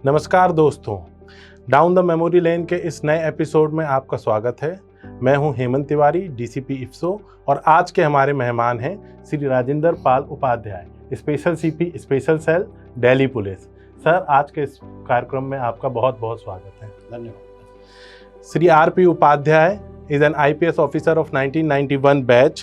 नमस्कार दोस्तों, down the memory lane के इस नए एपिसोड में आपका स्वागत है। मैं हूं हेमंत तिवारी, डीसीपी इफ्सो, और आज के हमारे मेहमान हैं Shri Rajendra Pal Upadhyay, special CP special cell, Delhi police. Sir, आज के इस कार्यक्रम में आपका बहुत बहुत स्वागत है। धन्यवाद। Shri RP Upadhyay is an IPS officer of 1991 batch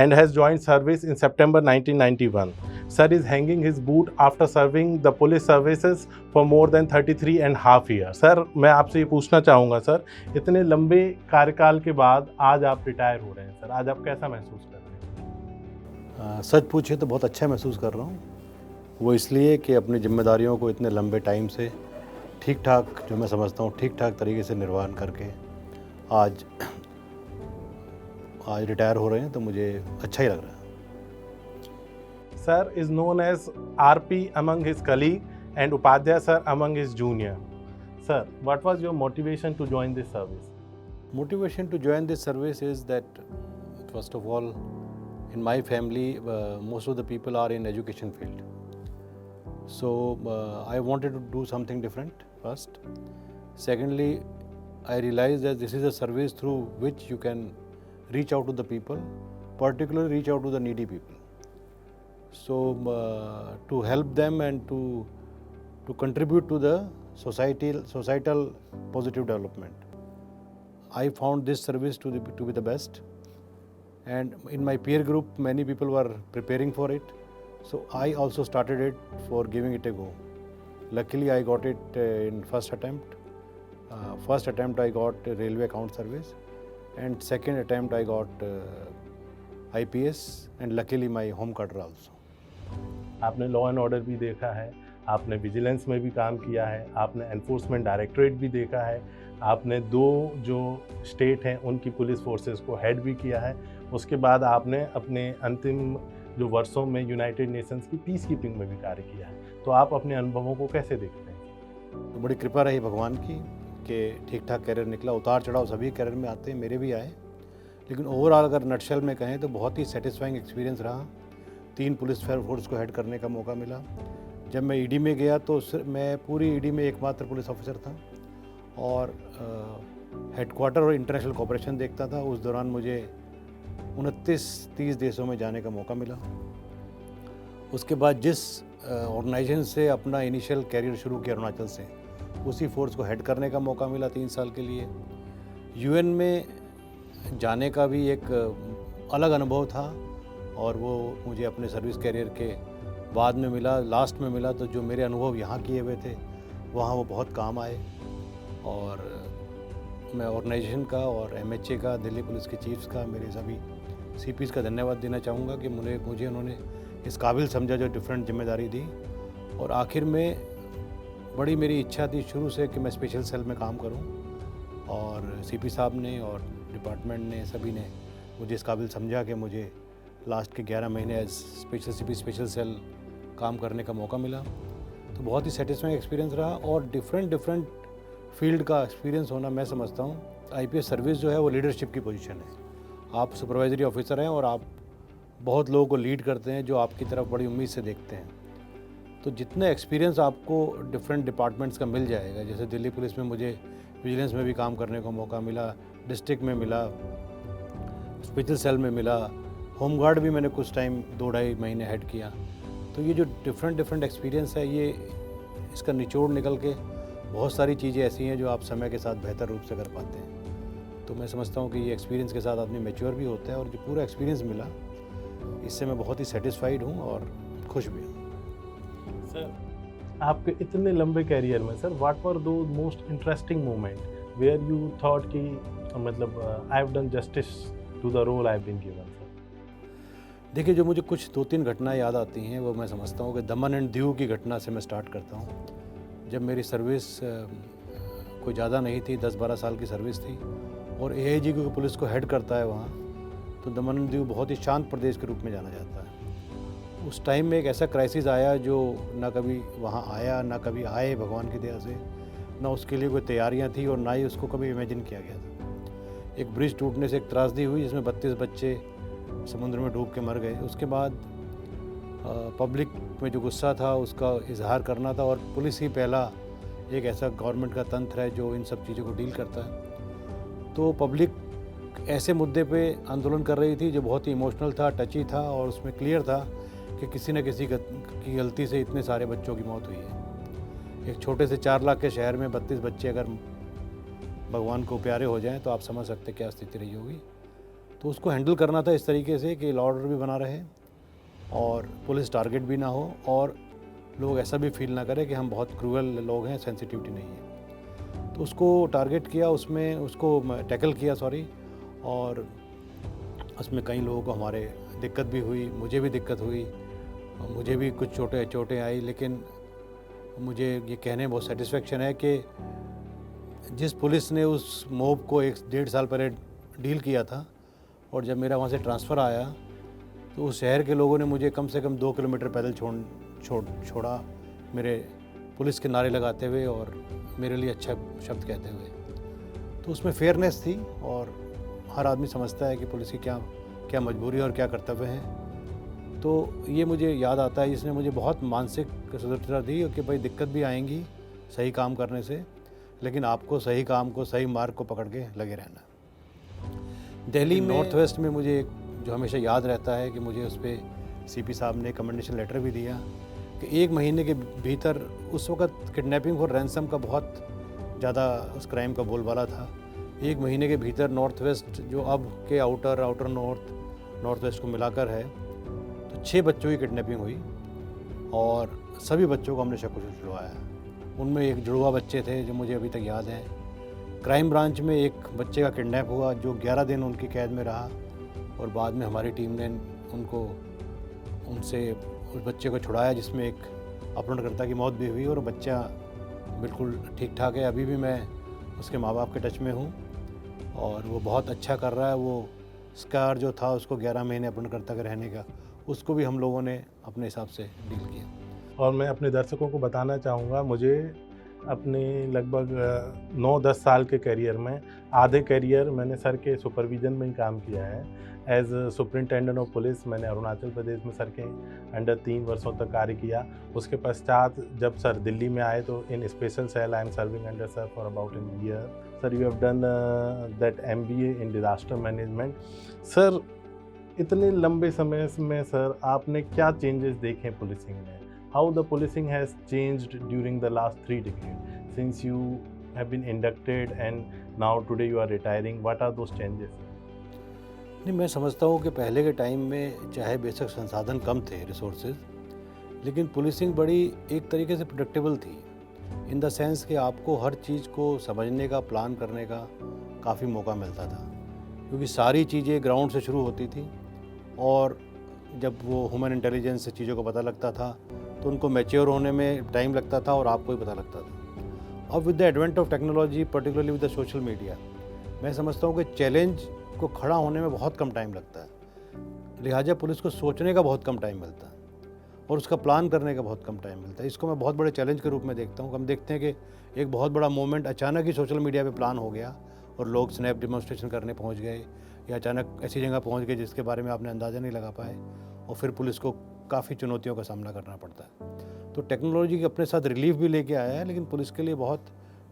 and has joined service in September 1991. Sir is hanging his boot after serving the police services for more than 33 and half years. Sir, मैं आपसे ये पूछना चाहूँगा सर, इतने लंबे कार्यकाल के बाद आज आप रिटायर हो रहे हैं सर, आज आप कैसा महसूस कर रहे हैं? सच पूछे तो बहुत अच्छा महसूस कर रहा हूँ। वो इसलिए कि अपनी जिम्मेदारियों को इतने लंबे टाइम से ठीक ठाक, जो मैं समझता हूँ ठीक ठाक तरीके से निर्वहन करके आज रिटायर हो रहे हैं, तो मुझे अच्छा ही लग रहा है। Sir is known as RP among his colleague and Upadhyay sir among his junior. Sir, what was your motivation to join this service? Motivation to join this service is that, first of all, in my family, most of the people are in education field. So I wanted to do something different first. Secondly, I realized that this is a service through which you can reach out to the people, particularly reach out to the needy people. So to help them and to contribute to the societal positive development, I found this service to be the best. And in my peer group, many people were preparing for it. So I also started it for giving it a go. Luckily, I got it in first attempt. First attempt I got railway account service, and second attempt I got IPS, and luckily my home cadre also. आपने law and order भी देखा है, आपने vigilance में भी काम किया है, आपने एनफोर्समेंट डायरेक्टरेट भी देखा है, आपने दो जो स्टेट हैं उनकी पुलिस फोर्सेस को हेड भी किया है। उसके बाद आपने अपने अंतिम जो वर्षों में यूनाइटेड नेशंस की पीस कीपिंग में भी कार्य किया है। तो आप अपने अनुभवों को कैसे देखते हैं? तो बड़ी कृपा रही भगवान की कि ठीक ठाक कैरियर निकला। उतार चढ़ाव सभी कैरियर में आते हैं, मेरे भी आए, लेकिन ओवरऑल अगर नटशेल में कहें तो बहुत ही सेटिस्फाइंग एक्सपीरियंस रहा। 3 पुलिस फोर्स को हेड करने का मौका मिला। जब मैं ईडी में गया तो मैं पूरी ईडी में एकमात्र पुलिस ऑफिसर था और हेडक्वार्टर और इंटरनेशनल कोऑपरेशन देखता था। उस दौरान मुझे 29-30 देशों में जाने का मौका मिला। उसके बाद जिस ऑर्गेनाइजेशन से अपना इनिशियल कैरियर शुरू किया अरुणाचल से, उसी फोर्स को हेड करने का मौका मिला 3 साल के लिए। यूएन में जाने का भी एक अलग अनुभव था और वो मुझे अपने सर्विस कैरियर के बाद में मिला, लास्ट में मिला। तो जो मेरे अनुभव यहाँ किए हुए थे वहाँ वो बहुत काम आए। और मैं ऑर्गेनाइजेशन का और एमएचए का, दिल्ली पुलिस के चीफ्स का, मेरे सभी सीपीस का धन्यवाद देना चाहूँगा कि मुझे उन्होंने इस काबिल समझा जो डिफरेंट जिम्मेदारी दी। और आखिर में बड़ी मेरी इच्छा थी शुरू से कि मैं स्पेशल सेल में काम करूं, और सीपी साहब ने और डिपार्टमेंट ने, सभी ने मुझे इस काबिल समझा कि मुझे लास्ट के 11 महीने as special CP special cell काम करने का मौका मिला। तो बहुत ही सेटिस्फाइंग एक्सपीरियंस रहा और डिफरेंट फील्ड का एक्सपीरियंस होना, मैं समझता हूँ आईपीएस सर्विस जो है वो लीडरशिप की पोजीशन है। आप सुपरवाइजरी ऑफिसर हैं और आप बहुत लोगों को लीड करते हैं जो आपकी तरफ बड़ी उम्मीद से देखते हैं। तो जितना एक्सपीरियंस आपको डिफरेंट डिपार्टमेंट्स का मिल जाएगा, जैसे दिल्ली पुलिस में मुझे विजिलेंस में भी काम करने का मौका मिला, डिस्ट्रिक्ट में मिला, स्पेशल सेल में मिला, होमगार्ड भी मैंने कुछ टाइम 2-2.5 महीने हेड किया। तो ये जो डिफरेंट एक्सपीरियंस है, ये इसका निचोड़ निकल के बहुत सारी चीज़ें ऐसी हैं जो आप समय के साथ बेहतर रूप से कर पाते हैं। तो मैं समझता हूँ कि ये एक्सपीरियंस के साथ आदमी मैच्योर भी होता है, और जो पूरा एक्सपीरियंस मिला इससे मैं बहुत ही सेटिस्फाइड हूँ और खुश भी हूँ। सर, आपके इतने लंबे कैरियर में sir, what were the most interesting moment where you thought कि मतलब I have done justice to the role I have been given? Sir, देखिए, जो मुझे कुछ 2-3 घटनाएं याद आती हैं वो मैं समझता हूँ कि दमन एंड दीव की घटना से मैं स्टार्ट करता हूँ। जब मेरी सर्विस कोई ज़्यादा नहीं थी, 10-12 साल की सर्विस थी, और एआईजी को पुलिस को हेड करता है वहाँ, तो दमन एंड दीव बहुत ही शांत प्रदेश के रूप में जाना जाता है। उस टाइम में एक ऐसा क्राइसिस आया जो ना कभी वहाँ आया, ना कभी आए भगवान की दया से, ना उसके लिए कोई तैयारियाँ थी और ना ही उसको कभी इमेजिन किया गया था। एक ब्रिज टूटने से एक त्रासदी हुई जिसमें 32 बच्चे समुद्र में डूब के मर गए। उसके बाद पब्लिक में जो गुस्सा था उसका इजहार करना था और पुलिस ही पहला एक ऐसा गवर्नमेंट का तंत्र है जो इन सब चीज़ों को डील करता है। तो पब्लिक ऐसे मुद्दे पे आंदोलन कर रही थी जो बहुत ही इमोशनल था, टची था, और उसमें क्लियर था कि किसी न किसी की गलती से इतने सारे बच्चों की मौत हुई है। एक छोटे से 4 लाख के शहर में 32 बच्चे अगर भगवान को प्यारे हो जाएं तो आप समझ सकते क्या स्थिति रही होगी। तो उसको हैंडल करना था इस तरीके से कि लॉ ऑर्डर भी बना रहे और पुलिस टारगेट भी ना हो और लोग ऐसा भी फील ना करें कि हम बहुत क्रूअल लोग हैं, सेंसिटिविटी नहीं है। तो उसको टारगेट किया, उसमें उसको टैकल किया और उसमें कई लोगों को हमारे दिक्कत भी हुई, मुझे भी दिक्कत हुई, मुझे भी कुछ चोटें आई, लेकिन मुझे ये कहने में बहुत सेटिस्फेक्शन है कि जिस पुलिस ने उस मॉब को 1-1.5 साल पहले डील किया था और जब मेरा वहाँ से ट्रांसफ़र आया तो उस शहर के लोगों ने मुझे कम से कम 2 किलोमीटर पैदल छोड़ा मेरे पुलिस के नारे लगाते हुए और मेरे लिए अच्छा शब्द कहते हुए। तो उसमें फेयरनेस थी और हर आदमी समझता है कि पुलिस की क्या मजबूरी और क्या कर्तव्य हैं। तो ये मुझे याद आता है, इसने मुझे बहुत मानसिक सुदृढ़ता दी कि भाई दिक्कत भी आएंगी सही काम करने से, लेकिन आपको सही काम को, सही मार्ग को पकड़ के लगे रहना। दिल्ली में नॉर्थ वेस्ट में मुझे एक जो हमेशा याद रहता है कि मुझे उस पर सीपी साहब ने कमेंडेशन लेटर भी दिया कि 1 महीने के भीतर, उस वक्त किडनैपिंग और रैंसम का बहुत ज़्यादा उस क्राइम का बोलबाला था, 1 महीने के भीतर नॉर्थ वेस्ट जो अब के आउटर नॉर्थ वेस्ट को मिलाकर है, तो 6 बच्चों की किडनैपिंग हुई और सभी बच्चों को हमने शक-ओ-शुर छुड़वाया। उनमें एक जुड़वा बच्चे थे जो मुझे अभी तक याद हैं। क्राइम ब्रांच में एक बच्चे का किडनैप हुआ जो 11 दिन उनकी कैद में रहा और बाद में हमारी टीम ने उनसे उस बच्चे को छुड़ाया, जिसमें एक अपहरणकर्ता की मौत भी हुई और बच्चा बिल्कुल ठीक ठाक है। अभी भी मैं उसके माँ बाप के टच में हूँ और वो बहुत अच्छा कर रहा है। वो स्कार जो था उसको 11 महीने अपहरणकर्ता के रहने का, उसको भी हम लोगों ने अपने हिसाब से डील किया। और मैं अपने दर्शकों को बताना चाहूँगा, मुझे अपने लगभग 9-10 साल के करियर में आधे करियर मैंने सर के सुपरविज़न में ही काम किया है। एज़ सुपरिटेंडेंट ऑफ पुलिस मैंने अरुणाचल प्रदेश में सर के अंडर 3 वर्षों तक कार्य किया। उसके पश्चात जब सर दिल्ली में आए तो in special cell I am serving under sir for about an year. Sir you have done that MBA in disaster management. Sir इतने लंबे समय में सर आपने क्या चेंजेस देखे पुलिसिंग में? How the policing has changed during the last 3 decades since you have been inducted and now today you are retiring? What are those changes? नहीं, मैं समझता हूँ कि पहले के टाइम में चाहे बेशक संसाधन कम थे, रिसोर्सेज, लेकिन पुलिसिंग बड़ी एक तरीके से प्रेडिक्टेबल थी, इन द सेंस कि आपको हर चीज़ को समझने का, प्लान करने का काफ़ी मौका मिलता था, क्योंकि सारी चीज़ें ग्राउंड से शुरू होती थी और जब वो ह्यूमन इंटेलिजेंस से चीज़ों को पता लगता था तो उनको मैच्योर होने में टाइम लगता था और आपको भी पता लगता था। अब with the advent of technology, particularly with the social media, मैं समझता हूँ कि चैलेंज को खड़ा होने में बहुत कम टाइम लगता है, लिहाजा पुलिस को सोचने का बहुत कम टाइम मिलता है और उसका प्लान करने का बहुत कम टाइम मिलता है। इसको मैं बहुत बड़े चैलेंज के रूप में देखता हूँ। हम देखते हैं कि एक बहुत बड़ा मोमेंट अचानक ही सोशल मीडिया पे प्लान हो गया और लोग स्नैप डेमोन्स्ट्रेशन करने पहुँच गए या अचानक ऐसी जगह पहुँच गए जिसके बारे में आपने अंदाज़ा नहीं लगा पाए और फिर पुलिस को काफ़ी चुनौतियों का सामना करना पड़ता है। तो टेक्नोलॉजी के अपने साथ रिलीफ भी लेके आया है, लेकिन पुलिस के लिए बहुत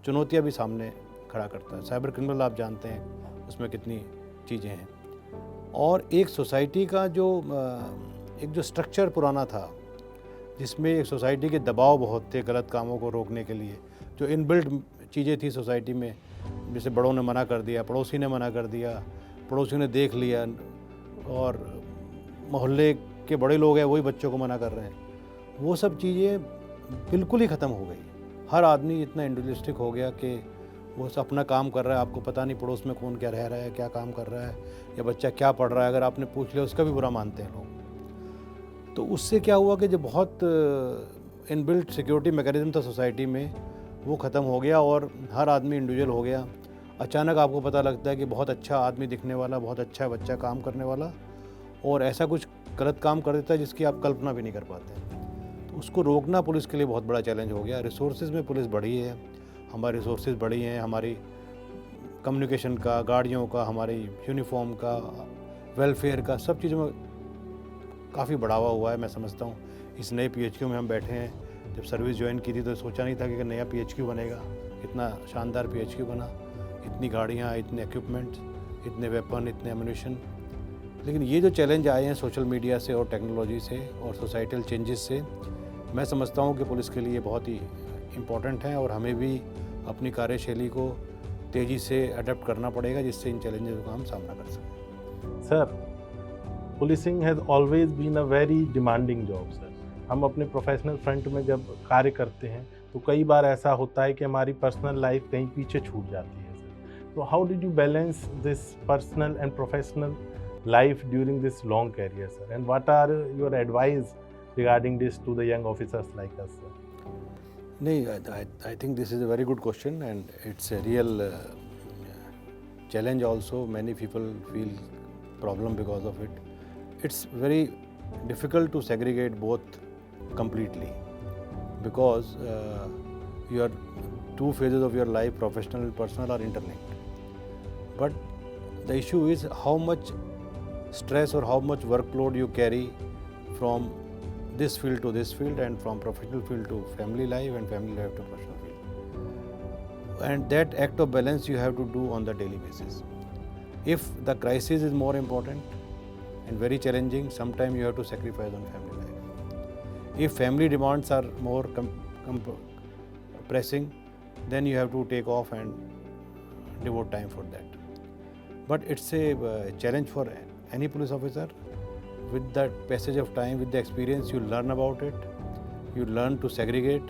चुनौतियां भी सामने खड़ा करता है। साइबर क्रिमिनल आप जानते हैं उसमें कितनी चीज़ें हैं और एक सोसाइटी का जो स्ट्रक्चर पुराना था जिसमें एक सोसाइटी के दबाव बहुत थे गलत कामों को रोकने के लिए, जो इनबिल्ट चीज़ें थी सोसाइटी में, जैसे बड़ों ने मना कर दिया, पड़ोसी ने मना कर दिया, पड़ोसी ने देख लिया और मोहल्ले के बड़े लोग हैं वही बच्चों को मना कर रहे हैं, वो सब चीज़ें बिल्कुल ही ख़त्म हो गई। हर आदमी इतना इंडिविजुअलिस्टिक हो गया कि वो अपना काम कर रहा है, आपको पता नहीं पड़ोस में कौन क्या रह रहा है, क्या काम कर रहा है या बच्चा क्या पढ़ रहा है, अगर आपने पूछ लिया उसका भी बुरा मानते हैं लोग। तो उससे क्या हुआ कि जो बहुत इनबिल्ट सिक्योरिटी मैकेनिज्म था सोसाइटी में वो ख़त्म हो गया और हर आदमी इंडिविजुअल हो गया। अचानक आपको पता लगता है कि बहुत अच्छा आदमी दिखने वाला, बहुत अच्छा बच्चा काम करने वाला और ऐसा कुछ गलत काम कर देता है जिसकी आप कल्पना भी नहीं कर पाते। तो उसको रोकना पुलिस के लिए बहुत बड़ा चैलेंज हो गया। रिसोर्सेज में पुलिस बढ़ी है, हमारी रिसोर्सेज बढ़ी हैं, हमारी कम्युनिकेशन का, गाड़ियों का, हमारी यूनिफॉर्म का, वेलफेयर का, सब चीज़ों में काफ़ी बढ़ावा हुआ है। मैं समझता हूँ इस नए PHQ में हम बैठे हैं जब सर्विस ज्वाइन की थी तो सोचा नहीं था कि नया PHQ बनेगा, इतना शानदार PHQ बना, इतनी गाड़ियाँ, इतने इक्विपमेंट्स, इतने वेपन, इतने एम्यूनेशन। लेकिन ये जो चैलेंज आए हैं सोशल मीडिया से और टेक्नोलॉजी से और सोसाइटल चेंजेस से, मैं समझता हूँ कि पुलिस के लिए बहुत ही इम्पॉर्टेंट हैं और हमें भी अपनी कार्यशैली को तेज़ी से अडेप्ट करना पड़ेगा, जिससे इन चैलेंजेस का हम सामना कर सकें। Sir, policing has always been a very demanding job sir. हम अपने प्रोफेशनल फ्रंट में जब कार्य करते हैं तो कई बार ऐसा होता है कि हमारी पर्सनल लाइफ कहीं पीछे छूट जाती है सर। तो how did you balance this personal and professional life during this long career, sir? And what are your advice regarding this to the young officers like us, sir? नहीं, I think this is a very good question and it's a real challenge also. Many people feel problem because of it. It's very difficult to segregate both completely because your two phases of your life, professional and personal, are interlinked. But the issue is how much stress or how much workload you carry from this field to this field and from professional field to family life and family life to personal field. And that act of balance you have to do on the daily basis. If the crisis is more important and very challenging, sometimes you have to sacrifice on family life. If family demands are more pressing, then you have to take off and devote time for that. But it's a challenge for any police officer. With the passage of time, with the experience, you learn about it, you learn to segregate,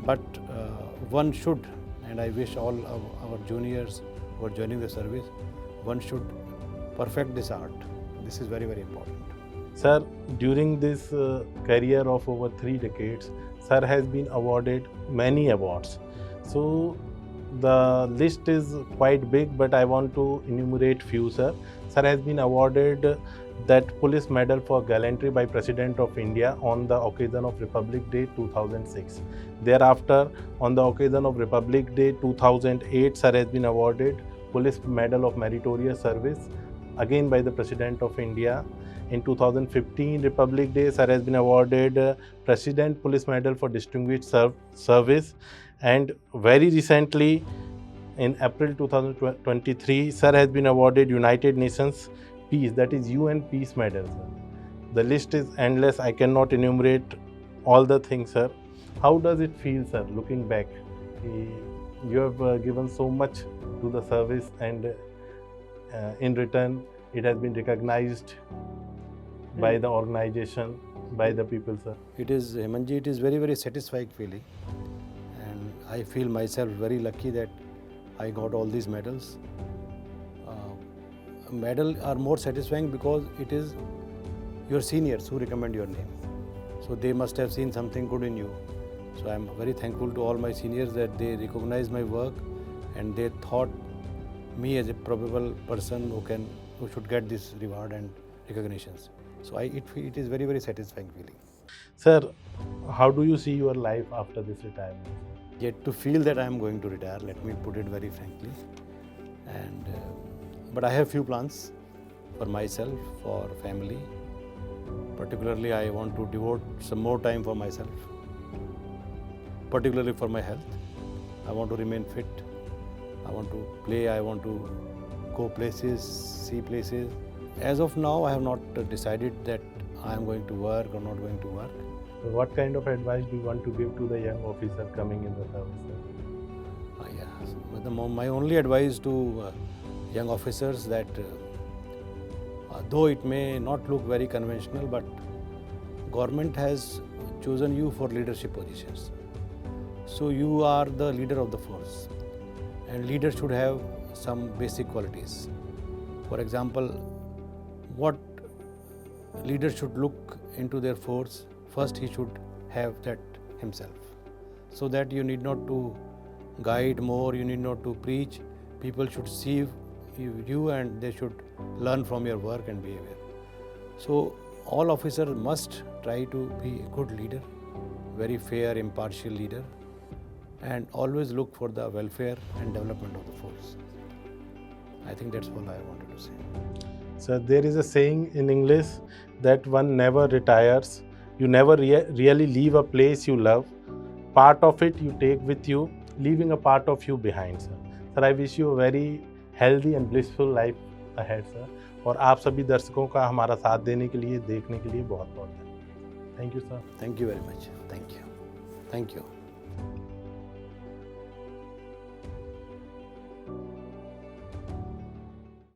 but one should, and I wish all our juniors who are joining the service, one should perfect this art. This is very, very important. Sir, during this career of over 3 decades, sir has been awarded many awards. So the list is quite big, but I want to enumerate few, sir. Sir has been awarded that Police Medal for Gallantry by President of India on the occasion of Republic Day 2006. Thereafter, on the occasion of Republic Day 2008, sir has been awarded Police Medal of Meritorious Service, again by the President of India. In 2015 Republic Day, sir has been awarded President Police Medal for Distinguished Service, and very recently, in April 2023, sir has been awarded United Nations Peace, that is UN Peace Medal, sir. The list is endless. I cannot enumerate all the things, sir. How does it feel, sir, looking back? You have given so much to the service, and in return, it has been recognized by the organization, by the people, sir. It is, Hemanji, it is very, very satisfying feeling. And I feel myself very lucky that I got all these medals. Medals are more satisfying because it is your seniors who recommend your name. So they must have seen something good in you. So I am very thankful to all my seniors that they recognized my work and they thought me as a probable person who should get this reward and recognitions. So it is very, very satisfying feeling. Sir, how do you see your life after this retirement? Yet to feel that I am going to retire, let me put it very frankly. And but I have few plans for myself, for family. Particularly, I want to devote some more time for myself, particularly for my health. I want to remain fit. I want to play. I want to go places, see places. As of now, I have not decided that I am going to work or not going to work. So what kind of advice do you want to give to the young officer coming in the service, sir? Yes. But my only advice to young officers that though it may not look very conventional, but government has chosen you for leadership positions. So you are the leader of the force, and leader should have some basic qualities. For example, what leader should look into their force, first he should have that himself, so that you need not to guide more, you need not to preach. People should see you and they should learn from your work and behavior. So all officers must try to be a good leader, very fair, impartial leader, and always look for the welfare and development of the force. I think that's all I wanted to say. So there is a saying in English that one never retires You never really leave a place you love. Part of it you take with you, leaving a part of you behind, sir. Sir, I wish you a very healthy and blissful life ahead, sir. और आप सभी दर्शकों का हमारा साथ देने के लिए, देखने के लिए बहुत बहुत धन्यवाद. Thank you, sir. Thank you very much. Thank you. Thank you.